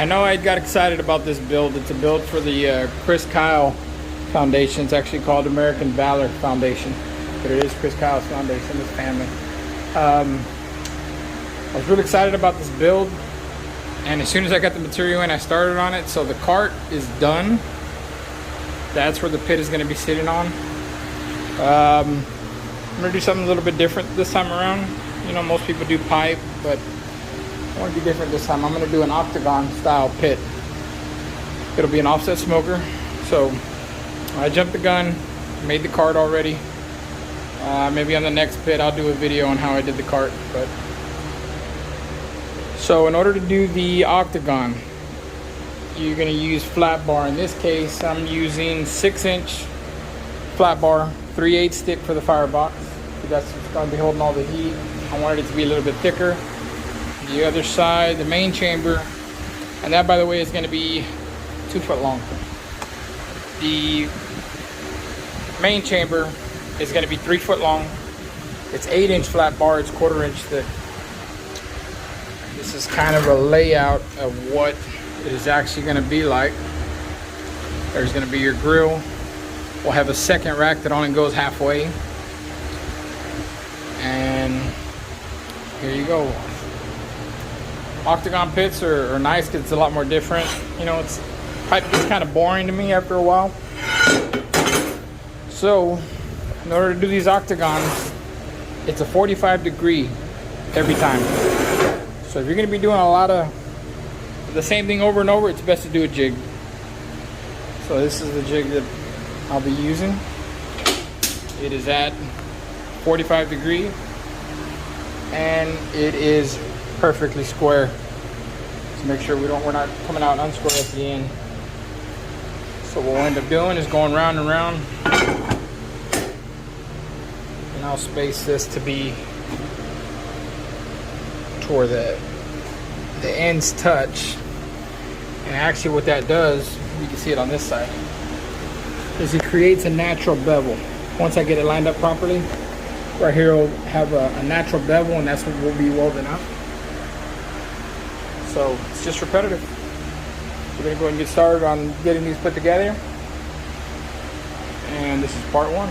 I know I got excited about this build. It's a build for the Chris Kyle Foundation. It's actually called American Valor Foundation, but it is Chris Kyle's foundation, his family. I was really excited about this build, and as soon as I got the material in, I started on it. So the cart is done. That's where the pit is going to be sitting on. I'm going to do something a little bit different this time around. You know, most people do pipe, but I want to be different this time. I'm going to do an octagon style pit. It'll be an offset smoker. So I jumped the gun, made the cart already. Maybe on the next pit I'll do a video on how I did the cart. But so in order to do the octagon, you're going to use flat bar. In this case, I'm using 6-inch flat bar, 3/8 stick for the firebox. That's going to be holding all the heat. I wanted it to be a little bit thicker. The other side, the main chamber, and that, by the way, is going to be 2 foot long. The main chamber is going to be 3 foot long. It's 8-inch flat bar. It's 1/4 inch thick. This is kind of a layout of what it is actually going to be like. There's going to be your grill. We'll have a second rack that only goes halfway. And here you go. Octagon pits are nice because it's a lot more different. You know, pipe gets kind of boring to me after a while. So in order to do these octagons, it's a 45-degree every time. So if you're going to be doing a lot of the same thing over and over, it's best to do a jig. So this is the jig that I'll be using. It is at 45 degree and it is perfectly square. So make sure we're not coming out unsquare at the end. So what we'll end up doing is going round and round, and I'll space this to be toward the ends touch. And actually what that does, you can see it on this side, is it creates a natural bevel. Once I get it lined up properly, right here will have a natural bevel, and that's what we'll be welding up. So it's just repetitive. We're gonna go ahead and get started on getting these put together. And this is part 1.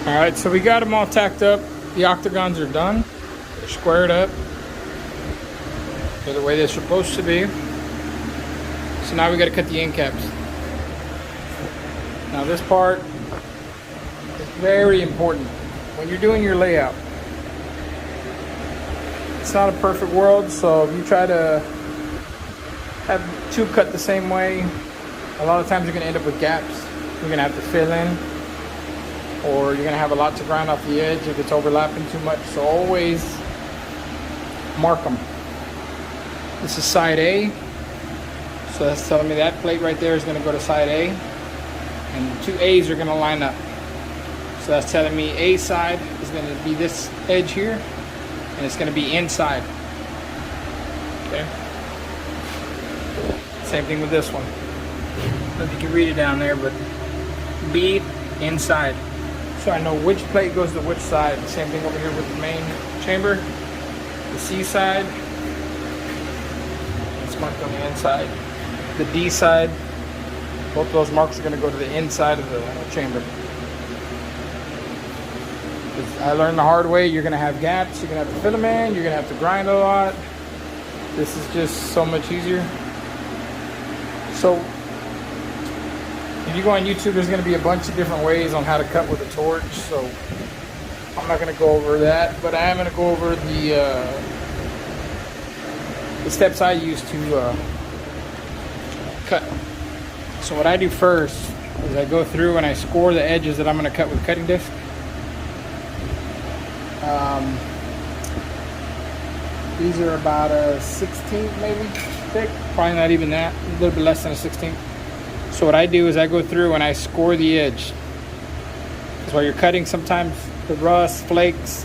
All right, so we got them all tacked up. The octagons are done. They're squared up. They're the way they're supposed to be. So now we got to cut the end caps. Now this part is very important when you're doing your layout. It's not a perfect world, so if you try to have two cut the same way, a lot of times you're going to end up with gaps. You're going to have to fill in, or you're going to have a lot to grind off the edge if it's overlapping too much. So always mark them. This is side A, so that's telling me that plate right there is going to go to side A, and the two A's are going to line up. So that's telling me A side is going to be this edge here, and it's going to be inside. Okay. Same thing with this one. I don't know if you can read it down there, but B inside. So I know which plate goes to which side. Same thing over here with the main chamber. The C side, it's marked on the inside. The D side, both of those marks are going to go to the inside of the chamber. I learned the hard way, you're going to have gaps, you're going to have to fill them in, you're going to have to grind a lot. This is just so much easier. So if you go on YouTube, there's going to be a bunch of different ways on how to cut with a torch. So I'm not going to go over that, but I am going to go over the steps I use to cut. So what I do first is I go through and I score the edges that I'm going to cut with a cutting disc. These are about a 16th maybe thick, probably not even that, a little bit less than a 16th. So what I do is I go through and I score the edge. Because while you're cutting, sometimes the rust, flakes,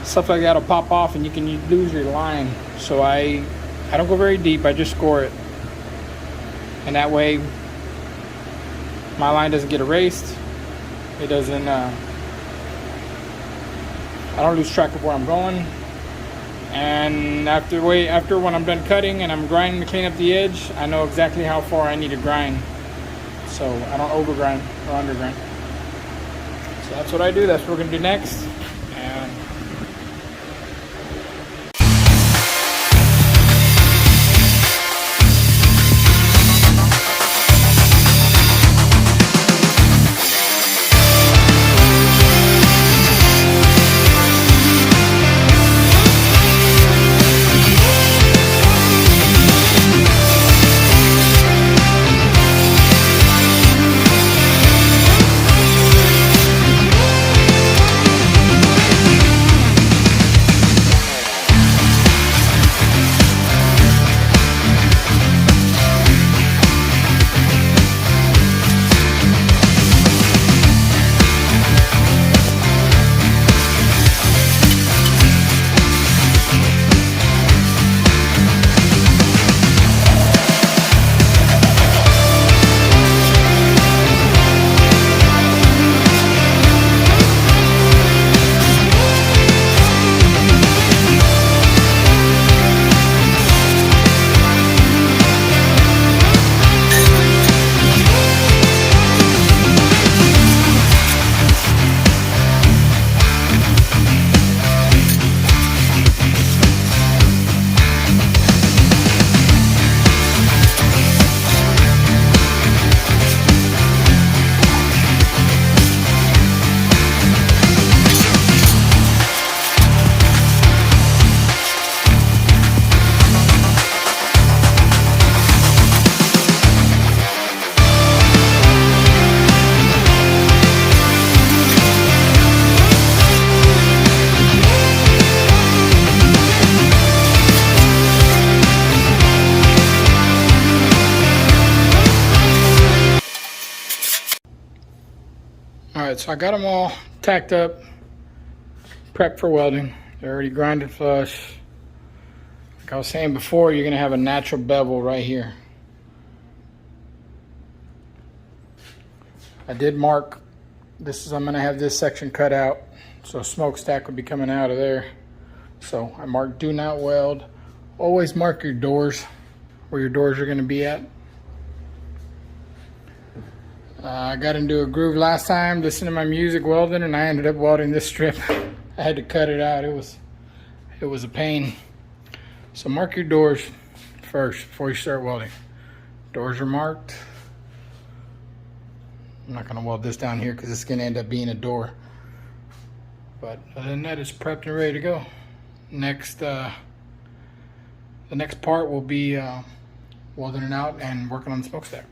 stuff like that will pop off and you can lose your line. So I don't go very deep, I just score it. And that way my line doesn't get erased. It doesn't, I don't lose track of where I'm going. And after when I'm done cutting and I'm grinding to clean up the edge, I know exactly how far I need to grind. So I don't over grind or under grind. So that's what I do. That's what we're gonna do next. And Alright, so I got them all tacked up, prepped for welding. They're already grinded flush. Like I was saying before, you're going to have a natural bevel right here. I did mark this. I'm going to have this section cut out, so a smokestack would be coming out of there. So I marked do not weld. Always mark your doors, where your doors are going to be at. I got into a groove last time listening to my music welding, and I ended up welding this strip. I had to cut it out. It was a pain. So mark your doors first before you start welding. Doors are marked. I'm not going to weld this down here because it's going to end up being a door. But other than that, it's prepped and ready to go. Next, the next part will be welding it out and working on the smokestack.